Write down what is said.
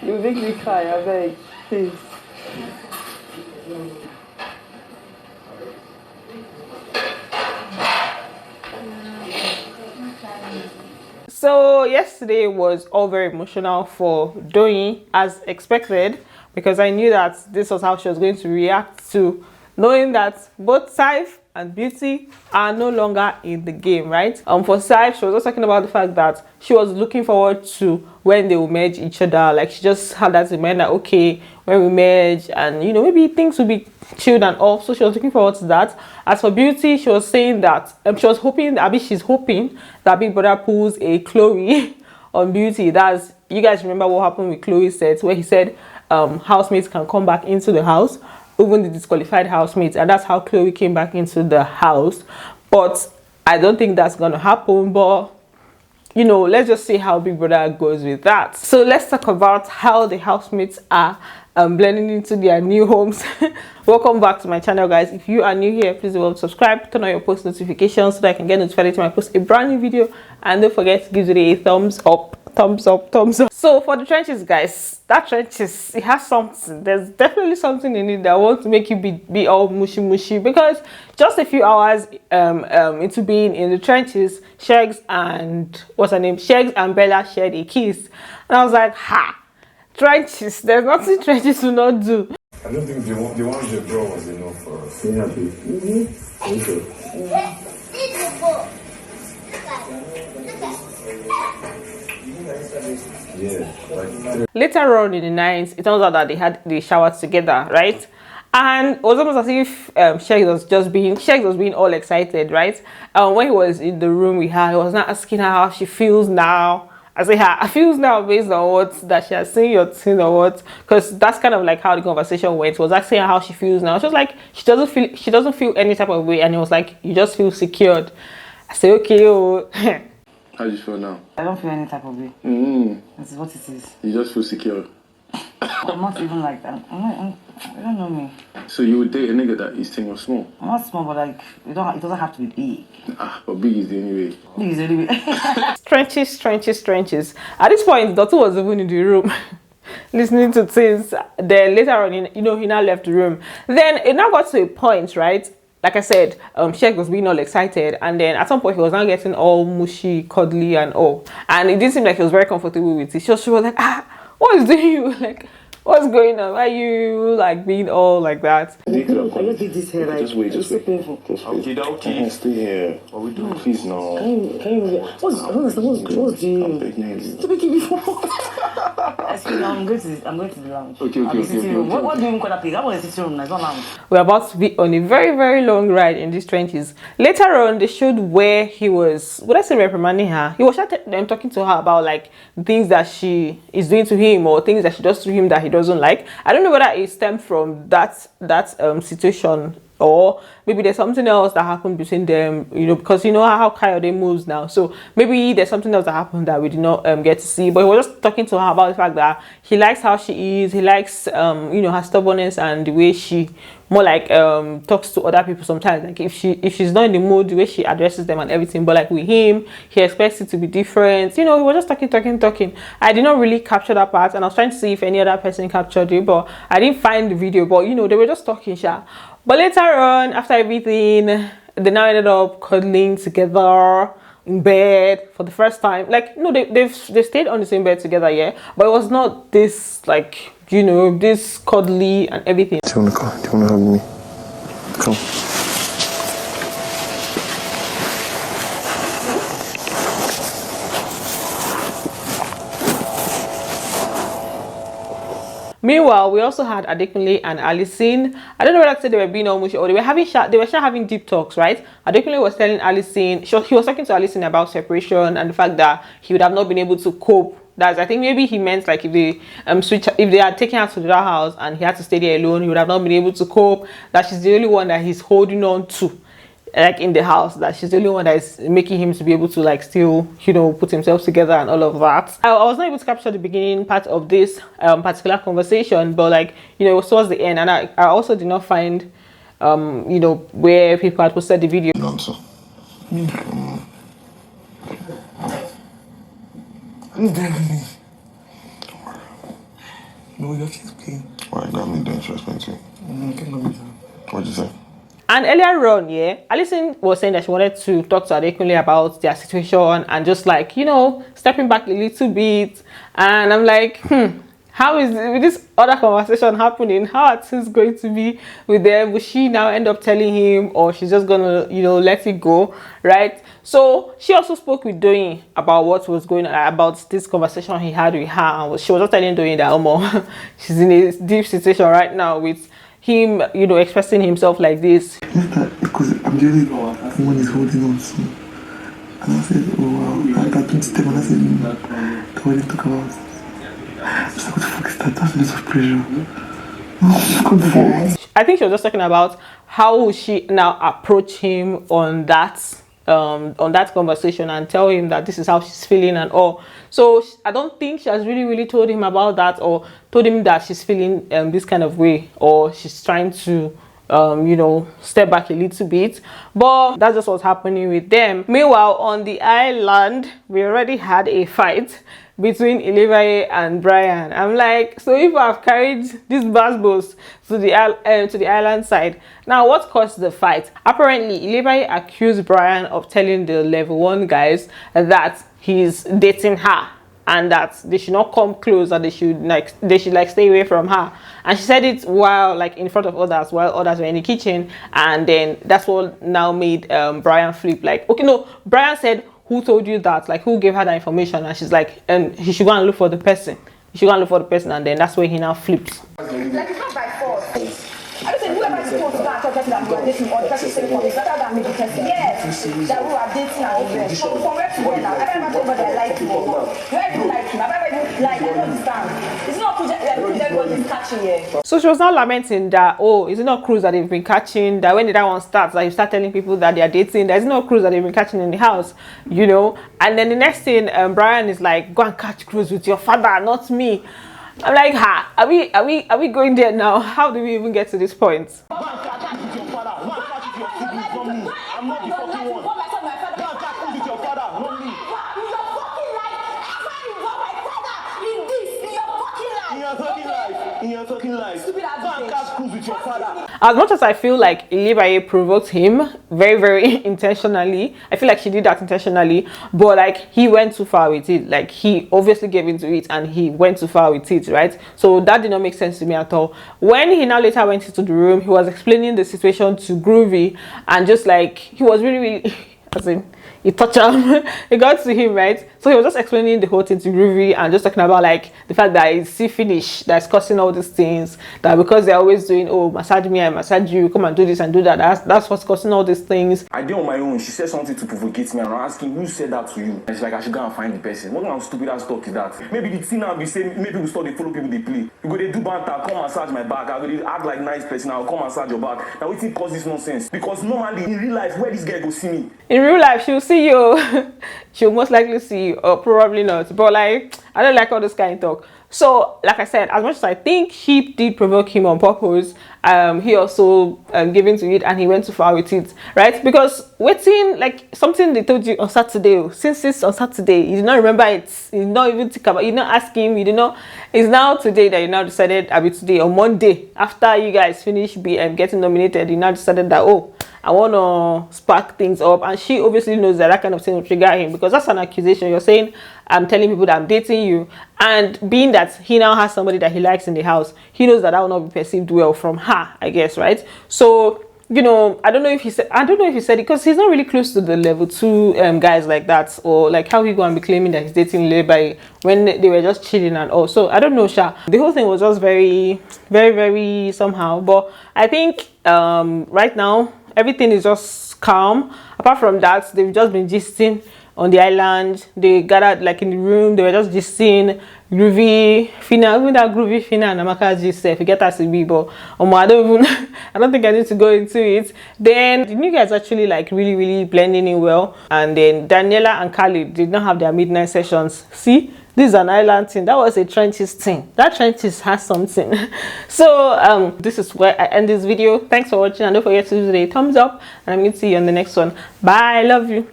You make me cry, I beg. Please. So yesterday was all very emotional for Doyin, as expected, because I knew that this was how she was going to react to knowing that both Cyph and Beauty are no longer in the game, right? For Cyph, she was also talking about the fact that she was looking forward to when they will merge each other. Like, she just had that in mind that, okay, when we merge and, you know, maybe things will be chilled and all. So she was looking forward to that. As for Beauty, she was saying that she was hoping, she's hoping that Big Brother pulls a Chloe on Beauty. That's, you guys remember what happened with Chloe's set, where he said housemates can come back into the house, even the disqualified housemates, and that's how Chloe came back into the house. But I don't think that's gonna happen. But you know, let's just see how Big Brother goes with that. So let's talk about how the housemates are blending into their new homes. Welcome back to my channel, guys. If you are new here, please subscribe, turn on your post notifications so that I can get notified when I post a brand new video, and don't forget to give it a thumbs up. So for the trenches, guys, that trenches, it has something. There's definitely something in it that wants to make you be all mushy, because just a few hours into being in the trenches, Sheggz and Sheggz and Bella shared a kiss, and I was like, ha, trenches, there's nothing trenches will not do. I don't think the one they brought was enough for us. Yeah. Later on in the night, it turns out that they had the showers together, right? And it was almost as if Sheggz was being all excited, right? When he was in the room with her, he was not asking her how she feels now. I say her feels now based on what that she has seen your thing or what, because that's kind of like how the conversation went. It was asking her how she feels now. She was like, she doesn't feel any type of way, and it was like, you just feel secured. I say, okay, oh. How do you feel now? I don't feel any type of way. This is what it is. You just feel secure. I'm not even like that. You don't know me. So you would date a nigga that his thing was small? I'm not small, but like, it doesn't have to be big. But big is the only way. Big is the only way. Trenches. At this point, Dotto was even in the room listening to things. Then later on, he now left the room. Then it now got to a point, right? Like I said, Sheggz was being all excited, and then at some point he was now getting all mushy, cuddly, and all. And it didn't seem like he was very comfortable with it. She was like, what is doing you? Like, what's going on? Why are you like being all like that? I just did this hair, like, just wait. painful. Okay. Stay here. What we doing? Please, no. Can you what's the big to make it before? I'm going to the lounge. Okay. What do you even call that place? That was a sitting room. It's not lounge. We're about to be on a very, very long ride in these trenches. Later on, they showed where he was, would I say reprimanding her? He was talking to her about like things that she is doing to him, or things that she does to him that he doesn't like. I don't know whether it stemmed from that situation, or maybe there's something else that happened between them, because you know how Kayode moves now. So maybe there's something else that happened that we did not get to see. But he was just talking to her about the fact that he likes how she is. He likes, her stubbornness and the way she more like talks to other people sometimes. Like if she's not in the mood, the way she addresses them and everything. But like with him, he expects it to be different. He was just talking. I did not really capture that part, and I was trying to see if any other person captured it, but I didn't find the video. But they were just talking, sha. But later on, after everything, they now ended up cuddling together in bed for the first time. Like, no, they stayed on the same bed together, yeah. But it was not this, like, this cuddly and everything. Do you want to hug me? Come. Meanwhile, we also had Adekunle and Alison. I don't know whether to say they were being all mushy or they were having deep talks, right? Adekunle was telling Alison, he was talking to Alison about separation and the fact that he would have not been able to cope. I think maybe he meant like if they had taken her to the house and he had to stay there alone, he would have not been able to cope. That she's the only one that he's holding on to, like in the house, that she's the only one that is making him to be able to like still put himself together and all of that. I was not able to capture the beginning part of this particular conversation, but like it was towards the end, and I also did not find where people had posted the video. No, you have to explain. Why got me doing to explain to you? Can't go with that. What'd you say? And earlier on, yeah, Alison was saying that she wanted to talk to Adekunle about their situation and just like, you know, stepping back a little bit. And I'm like, how is with this other conversation happening? How are things going to be with them? Will she now end up telling him, or she's just gonna, you know, let it go, right? So she also spoke with Doyin about what was going on, about this conversation he had with her, and she was just telling Doyin that she's in a deep situation right now with him, you know, expressing himself like this. Because I'm the only one is holding on to. And I said, oh wow, I got 27 and I said, the wedding talk about. So what the fuck is that? That's a lot of pressure. I think she was just talking about how will she now approach him on that conversation and tell him that this is how she's feeling and all. So I don't think she has really told him about that, or told him that she's feeling this kind of way, or she's trying to you know, step back a little bit. But that's just what's happening with them. Meanwhile, on the island, we already had a fight between Ilebaye and Bryann. I'm like, so if I've carried this basbos to the island side, now what caused the fight? Apparently, Ilebaye accused Bryann of telling the level 1 guys that he's dating her and that they should not come close, and they should like stay away from her. And she said it while like in front of others, while others were in the kitchen. And then that's what now made Bryann flip. Like, okay, no, Bryann said, who told you that? Like, who gave her that information? And she's like, and he should go and look for the person. He should go and look for the person. And then that's where he now flipped. Like, it's not by force. I don't say whoever is supposed to go and tell person that we are dating, or the person saying for this, rather than me the person. Yes, that we are dating and the rest. So from where to where now? I don't know anybody I like you. Where do you like him? I don't even like, I don't understand. It's not cruise everybody is catching here. So she was now lamenting that, oh, is it not cruise that they've been catching? That when the that one starts, that you start telling people that they are dating, there's no cruise that they've been catching in the house, you know? And then the next thing, Bryann is like, go and catch cruise with your father, not me. I'm like, are we going there now? How do we even get to this point? I'm not the fucking one. In your fucking life. As much as I feel like Ilebaye provoked him very intentionally, I feel like she did that intentionally, but like he went too far with it. Like he obviously gave into it and he went too far with it, right? So that did not make sense to me at all. When he now later went into the room, he was explaining the situation to Groovy, and just like he was really as in he touched him, it got to him, right? So he was just explaining the whole thing to Groovy and just talking about like the fact that it's see finish that's causing all these things, that because they're always doing, oh, massage me, I massage you, come and do this and do that, that's what's causing all these things. I did on my own. She said something to provocate me, and I'm asking who said that to you. And she's like, I should go and find the person. What kind of stupid ass talk is that? Maybe the thing now be saying, maybe people start they follow people they play. You go they do banter, come massage my back. I go act like nice person, I'll come massage your back. Now we think cause this nonsense. Because normally in real life, where this guy go see me? In real life, she'll see you. She'll most likely see you, or probably not. But like, I don't like all this kind of talk. So like I said, as much as I think she did provoke him on purpose, he also gave into it and he went too far with it, right? Because waiting, like something they told you on Saturday, since it's on Saturday, you did not remember it, you did not even think about it, you did not ask him, you did not, it's now today that you now decided, I mean today, on Monday, after you guys finish getting nominated, you now decided that, oh, I want to spark things up. And she obviously knows that that kind of thing will trigger him, because that's an accusation. You're saying, I'm telling people that I'm dating you, and being that he now has somebody that he likes in the house, he knows that that will not be perceived well from her, I guess, right? So, you know, I don't know if he said it, because he's not really close to the level 2 guys like that, or like how he go and be claiming that he's dating Ilebaye when they were just chilling and all. So I don't know, Sha. The whole thing was just very somehow. But I think right now everything is just calm. Apart from that, they've just been gisting on the island. They gathered like in the room, they were just gisting. Groovy, Fina, even that Groovy, Fina and Amaka gist, if you get us to be, but I don't think I need to go into it. Then the new guys actually like really blending in well. And then Daniela and Khalid did not have their midnight sessions. See, this is an island thing. That was a trenches thing. That trenches has something. So this is where I end this video. Thanks for watching, and don't forget to do a thumbs up, and I'm going to see you on the next one. Bye, I love you.